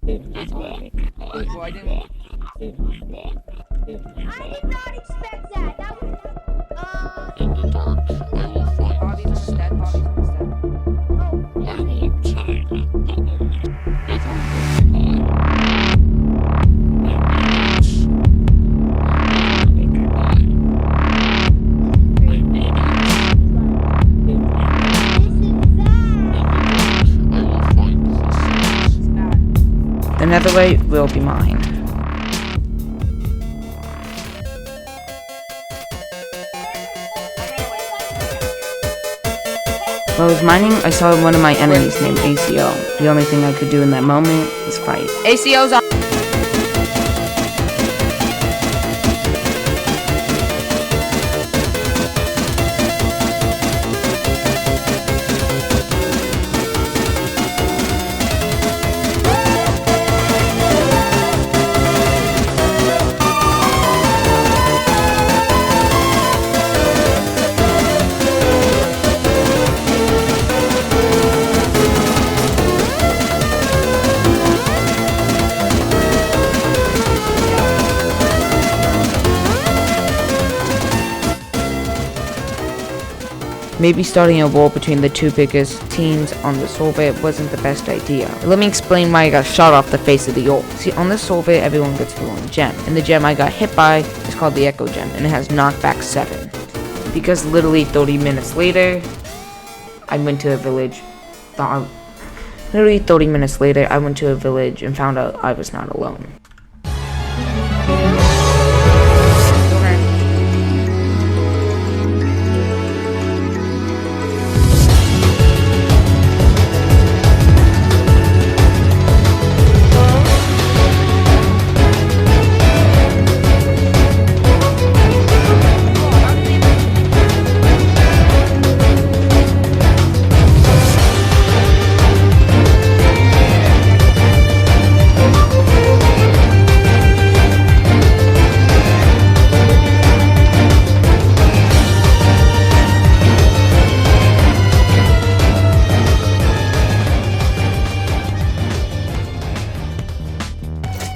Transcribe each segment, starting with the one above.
Well, I didn't. I did not expect that. That was Bobby's almost dead. Bobby's almost dead. He's bad. The netherite will be mine. While I was mining, I saw one of my enemies named ACO. The only thing I could do in that moment was fight. ACO's on. Maybe starting a war between the two biggest teams on the server wasn't the best idea. Let me explain why I got shot off the face of the orb. See, on the server, everyone gets the one gem, and the gem I got hit by is called the Echo Gem, and it has knockback 7. Because literally 30 minutes later, I went to a village. Literally 30 minutes later, I went to a village and found out I was not alone.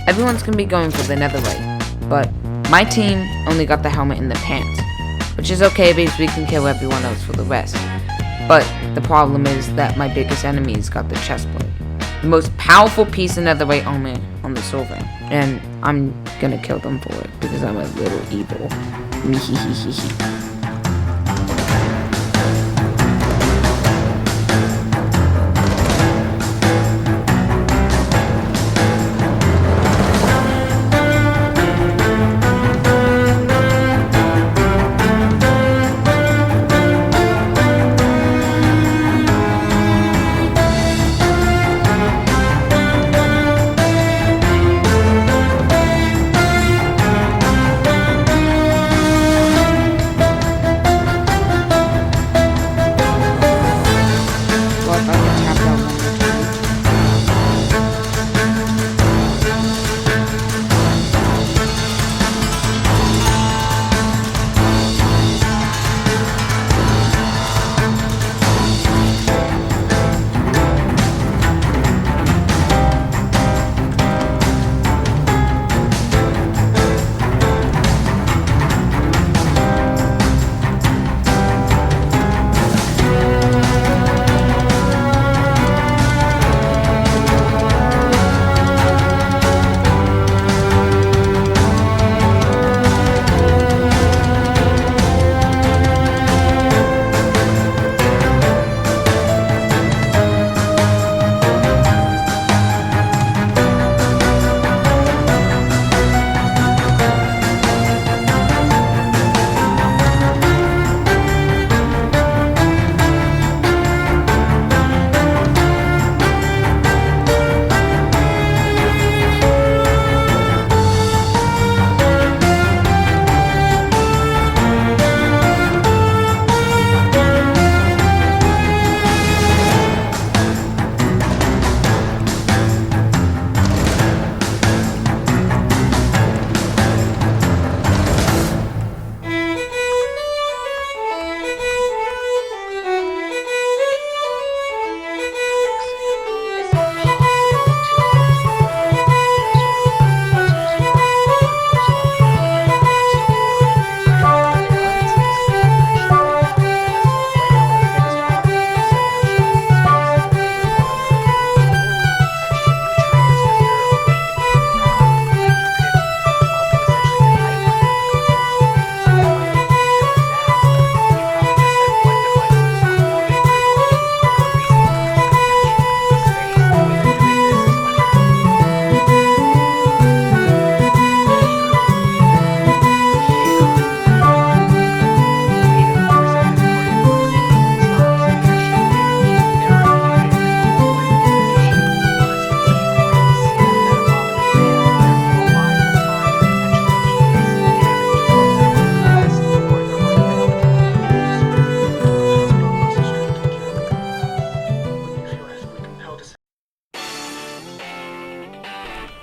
Everyone's gonna be going for the netherite, but my team only got the helmet and the pants, which is okay because we can kill everyone else for the rest. But the problem is that my biggest enemies got the chestplate, the most powerful piece of netherite armor on the server, and I'm gonna kill them for it because I'm a little evil.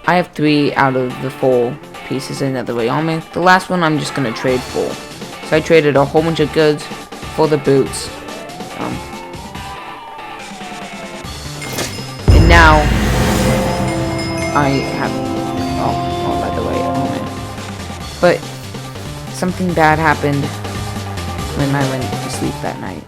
I have 3 out of the 4 pieces of netherite on me. The last one I'm just gonna trade for. So I traded a whole bunch of goods for the boots. And now I have all netherite on me. But something bad happened when I went to sleep that night.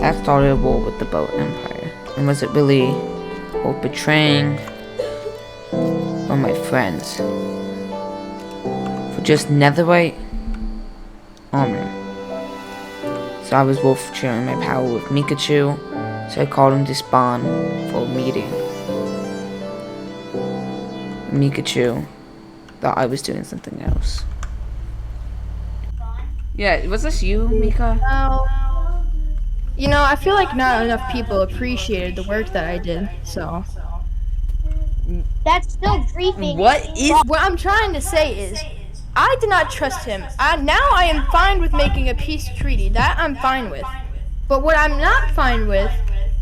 That started a war with the Boat Empire. And was it really worth betraying or my friends for just netherite armor? So I was both sharing my power with Mikachu, so I called him to spawn for a meeting. Mikachu thought I was doing something else. Yeah, was this you, Mika? No. You know, I feel like not enough people appreciated the work that I did, so. That's still griefing. What is... What I'm trying to say is, I did not trust him. Now I am fine with making a peace treaty. That I'm fine with. But what I'm not fine with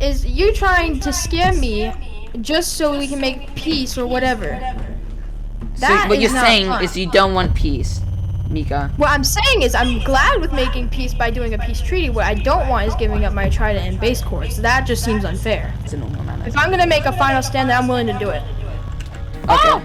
is you trying to scare me just so we can make peace or whatever. So That what is you're not saying fun. is you don't want peace, Mika. What I'm saying is I'm glad with making peace by doing a peace treaty. What I don't want is giving up my trident and base course. That just seems unfair. It's a normal amount. If I'm gonna make a final stand, then I'm willing to do it. Okay.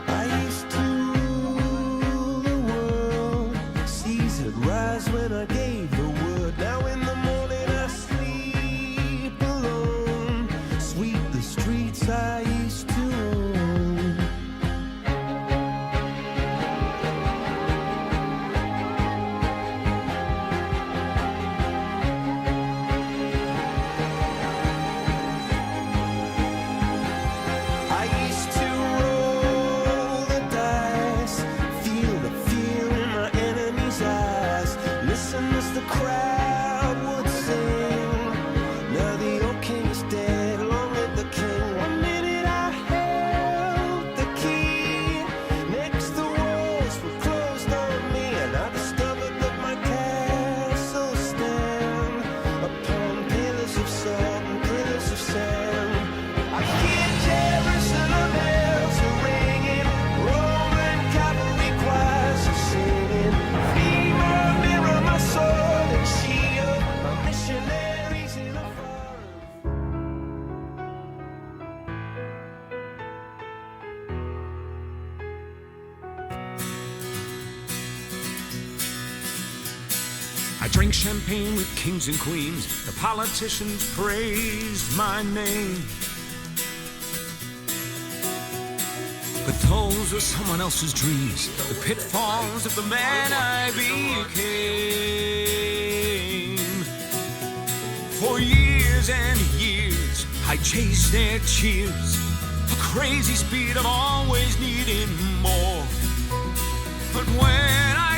I used to rule the world. Seas would rise when I gave the word. Now in the morning I sleep alone. Sweep the streets I used to own. I used to roll the dice, feel the fear in my enemy's eyes, listen as the crowd would sing. Now the old king is dead, long live the king. One minute I held the key, next the walls were closed on me, and I discovered that my castle stand upon pillars of salt and pillars of sand. I hear Jerusalem bells are ringing, Roman cavalry choirs are singing. Mirror, mirror, my sword and shield, my missionaries in a foreign. I drink champagne with kings and queens. The politicians praise my name. But those were someone else's dreams, the pitfalls of the man I became. For years and years, I chased their cheers, a crazy speed of always needing more. But when I